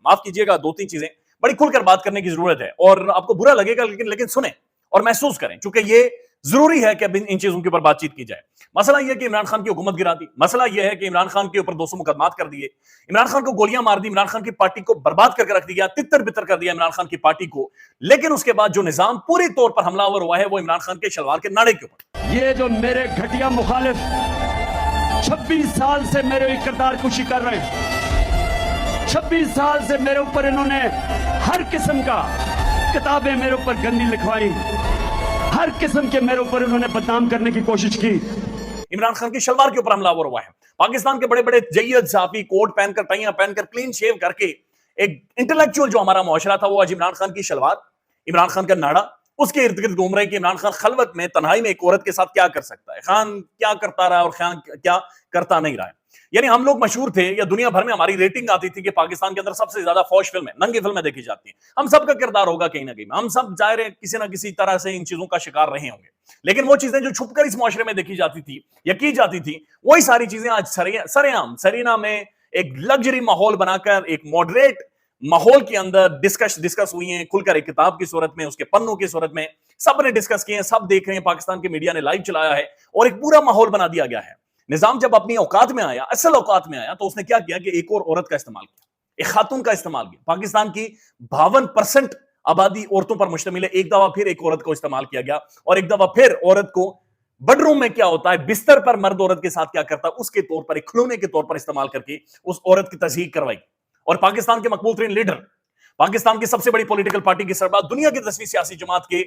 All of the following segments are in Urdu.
معاف کیجیے گا 2-3 چیزیں بڑی کھل کر بات کرنے کی ضرورت ہے, اور آپ کو برا لگے گا لیکن سنیں اور محسوس کریں, چونکہ یہ ضروری ہے کہ ان چیزوں کے اوپر بات چیت کی جائے. مسئلہ یہ ہے کہ عمران خان کی حکومت گرا دی, مسئلہ یہ ہے کہ عمران خان کے اوپر 200 مقدمات کر دیے, عمران خان کو گولیاں مار دی, عمران خان کی پارٹی کو برباد کر کے رکھ دیا, تتر بتر کر دیا عمران خان کی پارٹی کو. لیکن اس کے بعد جو نظام پوری طور پر حملہ آور ہوا ہے وہ عمران خان کے شلوار کے ناڑے کے اوپر. یہ جو میرے گھٹیا مخالف 26 سال سے میرے کردار کشی کر رہے ہیں, 26 سال سے میرے اوپر انہوں نے ہر قسم کا کتابیں میرے اوپر گندی لکھوائی, ہر قسم کے میرے اوپر انہوں نے بدنام کرنے کی کوشش کی. عمران خان کی شلوار کے اوپر حملہ آور ہوا ہے. پاکستان کے بڑے بڑے جید صحافی کوٹ پہن کر, ٹائیاں پہن کر, کلین شیو کر کے, ایک انٹلیکچوئل جو ہمارا معاشرہ تھا وہ آج عمران خان کی شلوار, عمران خان کا ناڑا, اس کے ارد گرد گھوم رہے کہ عمران خان خلوت میں تنہائی میں ایک عورت کے ساتھ کیا کر سکتا ہے, خان کیا کرتا رہا اور خان کیا کرتا نہیں رہا ہے. یعنی ہم لوگ مشہور تھے, یا دنیا بھر میں ہماری ریٹنگ آتی تھی کہ پاکستان کے اندر سب سے زیادہ فوش فلمیں, ننگی فلمیں دیکھی جاتی ہیں. ہم سب کا کردار ہوگا کہیں نہ کہیں, ہم سب ظاہر ہے کسی نہ کسی طرح سے ان چیزوں کا شکار رہے ہوں گے. لیکن وہ چیزیں جو چھپ کر اس معاشرے میں دیکھی جاتی تھی یا کی جاتی تھی, وہی ساری چیزیں آج سرے عام سرینا میں ایک لگژری ماحول بنا کر, ایک ماڈریٹ ماحول کے اندر ڈسکس ہوئی ہیں, کھل کر ایک کتاب کی صورت میں, اس کے پنوں کی صورت میں سب نے ڈسکس کیے ہیں, سب دیکھ رہے ہیں, پاکستان کے میڈیا نے لائیو چلایا ہے اور ایک پورا ماحول بنا دیا گیا ہے. نظام جب اپنی اوقات میں آیا, اصل اوقات میں آیا, تو اس نے کیا کیا کہ ایک اور عورت کا استعمال کیا, ایک خاتون کا استعمال کیا. پاکستان کی 52% آبادی عورتوں پر مشتمل ہے, ایک دفعہ پھر ایک عورت کو استعمال کیا گیا, اور ایک دفعہ پھر عورت کو بیڈ روم میں کیا ہوتا ہے, بستر پر مرد عورت کے ساتھ کیا کرتا ہے, اس کے طور پر, ایک کھلونے کے طور پر استعمال کر کے اس عورت کی تصحیح کروائی. اور پاکستان کے مقبول ترین لیڈر, پاکستان کی سب سے بڑی پولیٹیکل پارٹی کی سربراہ, دنیا کی 10ویں سیاسی جماعت کے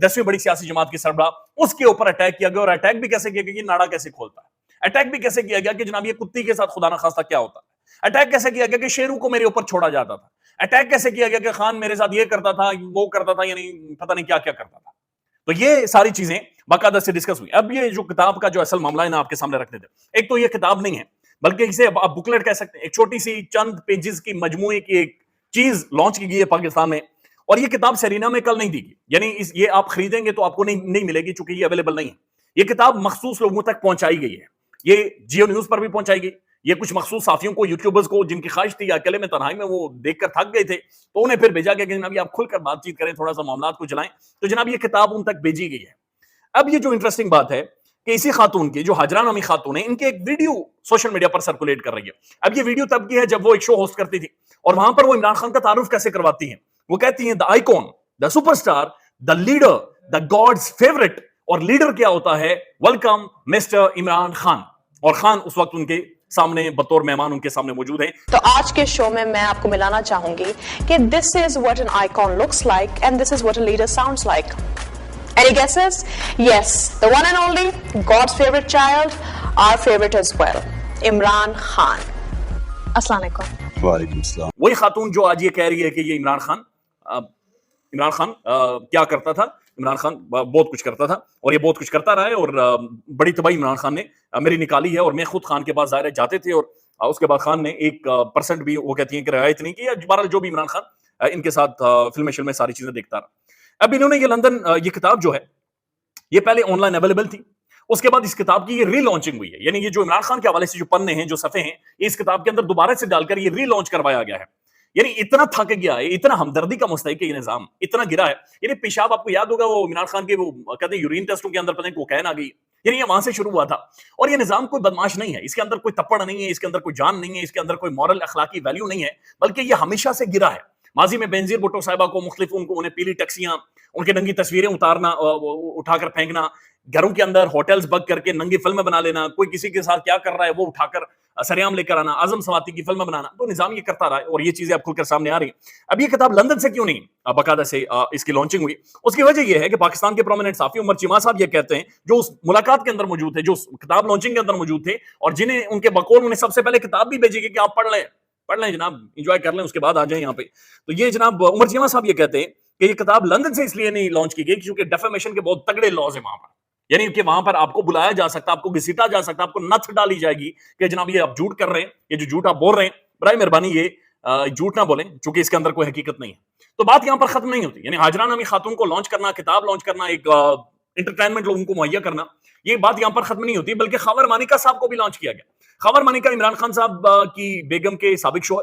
10ویں بڑی سیاسی جماعت کی سربراہ, اس کے اوپر اٹیک کیا گیا. اور اٹیک بھی کیسے کیا گیا کہ ناڑا کیسے کھولتا ہے, اٹیک بھی کیسے کیا گیا کہ جناب یہ کتی کے ساتھ خدا نہ خواستہ کیا ہوتا ہے, اٹیک کیسے کیا گیا کہ شیروں کو میرے اوپر چھوڑا جاتا تھا, اٹیک کیسے کیا گیا کہ خان میرے ساتھ یہ کرتا تھا, وہ کرتا تھا, یعنی پتہ نہیں کیا کیا کرتا تھا. تو یہ ساری چیزیں باقاعدہ سے ڈسکس ہوئی. اب یہ جو کتاب کا جو اصل معاملہ ہے نا آپ کے سامنے رکھنے تھے, ایک تو یہ کتاب نہیں ہے بلکہ اسے آپ بکلیٹ کہہ سکتے ہیں, ایک چھوٹی سی چند پیجز کی مجموعے کی ایک چیز لانچ کی گئی ہے پاکستان میں, اور یہ کتاب سرینا میں کل نہیں دی گئی, یعنی یہ آپ خریدیں گے تو آپ کو نہیں ملے گی چونکہ یہ اویلیبل نہیں ہے. یہ کتاب مخصوص لوگوں تک پہنچائی گئی ہے, یہ جیو نیوز پر بھی پہنچائی گئی, یہ کچھ مخصوص صحافیوں کو, یوٹیوبرز کو, جن کی خواہش تھی اکیلے میں تنہائی میں وہ دیکھ کر تھک گئے تھے, تو انہیں پھر بھیجا گیا کہ جناب آپ کھل کر بات چیت کریں, تھوڑا سا معاملات کو چلائیں. تو جناب یہ کتاب ان تک بھیجی گئی ہے. اب یہ جو انٹرسٹنگ بات ہے کہ اسی خاتون کی, جو حاجرہ نامی خاتون ہے, ان کے ایک ویڈیو سوشل میڈیا پر سرکولیٹ کر رہی ہے. اب یہ ویڈیو تب کی ہے جب وہ ایک شو ہوسٹ کرتی تھی, اور وہاں پر وہ عمران خان کا تعارف کیسے کرواتی ہیں. وہ کہتی ہیں the icon, the super star, the leader, the God's favourite. اور لیڈر کیا ہوتا ہے, ویلکم مسٹر عمران خان. اور خان اس وقت ان کے سامنے بطور مہمان ان کے سامنے موجود ہیں. تو آج کے شو میں آپ کو ملانا چاہوں گی کہ this is what an icon looks like and this is what a leader sounds like. Any guesses? Yes, the one and only, God's favorite child, our favorite as well, Imran Khan. السلام علیکم. وعلیکم السلام. وہی خاتون جو آج یہ کہہ رہی ہے کہ یہ عمران خان کیا کرتا تھا, عمران خان بہت کچھ کرتا تھا اور یہ بہت کچھ کرتا رہا ہے, اور بڑی تباہی عمران خان نے میری نکالی ہے. اور میں خود خان کے پاس ظاہر جاتے تھے, اور اس کے بعد خان نے 1% بھی وہ کہتی ہیں کہ رعایت نہیں کی, بہرحال جو بھی عمران خان ان کے ساتھ فلمیں ساری چیزیں دیکھتا رہا. اب انہوں نے یہ لندن, یہ کتاب جو ہے یہ پہلے آن لائن اویلیبل تھی, اس کے بعد اس کتاب کی یہ ری لانچنگ ہوئی ہے. یعنی یہ جو عمران خان کے حوالے سے جو پنے ہیں, جو صفحے ہیں, یہ اس کتاب کے اندر دوبارہ سے ڈال کر یہ ری لانچ کروایا گیا ہے. یعنی اتنا تھک گیا ہے, اتنا ہمدردی کا مستحق ہے یہ نظام, اتنا گرا ہے. یعنی پیشاب آپ کو یاد ہوگا وہ عمران خان کے وہ کہتے ہیں یورین ٹیسٹوں کے اندر پتہ نہیں کوکین آ گئی, یعنی یہ وہاں سے شروع ہوا تھا. اور یہ نظام کوئی بدماش نہیں ہے, اس کے اندر کوئی تپڑ نہیں ہے, اس کے اندر کوئی جان نہیں ہے, اس کے اندر کوئی مورل اخلاقی ویلیو نہیں ہے, بلکہ یہ ہمیشہ سے گرا ہے. ماضی میں بینظیر بھٹو صاحبہ کو مختلف انہیں پیلی ٹیکسیاں, ان کے ننگی تصویریں اتارنا, اٹھا کر پھینکنا, گھروں کے اندر ہوٹلز بک کر کے ننگی فلمیں بنا لینا, کوئی کسی کے ساتھ کیا کر رہا ہے وہ اٹھا کر سریام لے کر آنا, اعظم سواتی کی فلمیں بنانا. تو نظام یہ کرتا رہا ہے اور یہ چیزیں اب کھل کر سامنے آ رہی ہیں. اب یہ کتاب لندن سے کیوں نہیں باقاعدہ سے اس کی لانچنگ ہوئی, اس کی وجہ یہ ہے کہ پاکستان کے پرومیننٹ صحافی عمر چیمہ صاحب یہ کہتے ہیں, جو اس ملاقات کے اندر موجود تھے, جو کتاب لانچنگ کے اندر موجود تھے, اور جنہیں ان کے بقول انہیں سب سے پہلے کتاب بھی بھیجی گئی کہ آپ پڑھ لیں جناب, انجوائے کر لیں, اس کے بعد آ جائیں یہاں پہ. تو یہ جناب عمر چیمہ صاحب یہ کہتے ہیں کہ یہ کتاب لندن سے اس لیے نہیں لانچ کی گئی کیونکہ ڈیفیمیشن کے بہت تگڑے لاز ہیں وہاں پر. یعنی کہ وہاں پر آپ کو بلایا جا سکتا, آپ کو گھسیٹا جا سکتا, آپ کو نتھ ڈالی جائے گی کہ جناب یہ آپ جھوٹ کر رہے ہیں, یہ جو جھوٹ آپ بول رہے ہیں برائے مہربانی یہ جھوٹ نہ بولیں, چونکہ اس کے اندر کوئی حقیقت نہیں ہے. تو بات یہاں پر ختم نہیں ہوتی. یعنی حاجرہ نامی خاتون کو لانچ کرنا, کتاب لانچ کرنا, ایک انٹرٹینمنٹ لوگوں کو مہیا کرنا, یہ بات یہاں پر ختم نہیں ہوتی, بلکہ خاور مانیکا صاحب کو بھی لانچ کیا گیا. خاور مانیکا عمران خان صاحب کی بیگم کے سابق شوہر,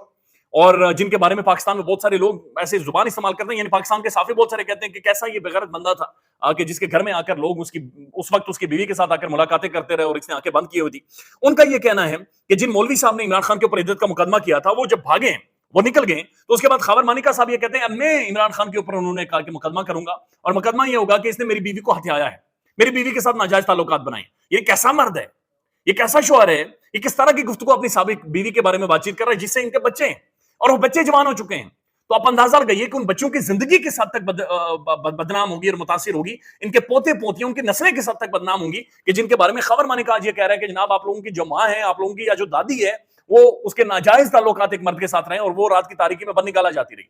اور جن کے بارے میں پاکستان میں بہت سارے لوگ ایسے زبان استعمال کرتے ہیں, یعنی پاکستان کے صحافی بہت سارے کہتے ہیں کہ کیسا یہ بغیرت بندہ تھا کہ جس کے گھر میں آ کر لوگ اس وقت اس کی بیوی کے ساتھ آ کر ملاقاتیں کرتے رہے اور اس نے آنکھیں بند کی ہوئی تھی. ان کا یہ کہنا ہے کہ جن مولوی صاحب نے عمران خان کے اوپر عدت کا مقدمہ کیا تھا وہ جب بھاگے, وہ نکل گئے, تو اس کے بعد خاور مانیکا صاحب یہ کہتے ہیں میں عمران خان کے اوپر انہوں نے کہا کہ مقدمہ کروں گا, اور مقدمہ یہ ہوگا کہ اس نے میری بیوی کو ہتھیایا ہے, میری بیوی کے ساتھ ناجائز تعلقات بنائے. یہ کیسا مرد ہے, یہ کیسا شوہر ہے, یہ کس طرح کی گفتگو اپنی سابق بیوی کے بارے میں بات چیت کر رہا ہے جس سے ان کے بچے ہیں اور وہ بچے جوان ہو چکے ہیں. تو آپ اندازہ لگائیے کہ ان بچوں کی زندگی کس حد تک بدنام ہوگی اور متاثر ہوگی, ان کے پوتے پوتیوں ان کی نسلیں کس حد تک بدنام ہوں گی کہ جن کے بارے میں خبر مانے کا آج یہ کہہ رہا ہے کہ جناب آپ لوگوں کی جو ماں ہے, آپ لوگوں کی یا جو دادی ہے, وہ اس کے ناجائز تعلقات ایک مرد کے ساتھ رہے اور وہ رات کی تاریکی میں بند نکالا جاتی رہی.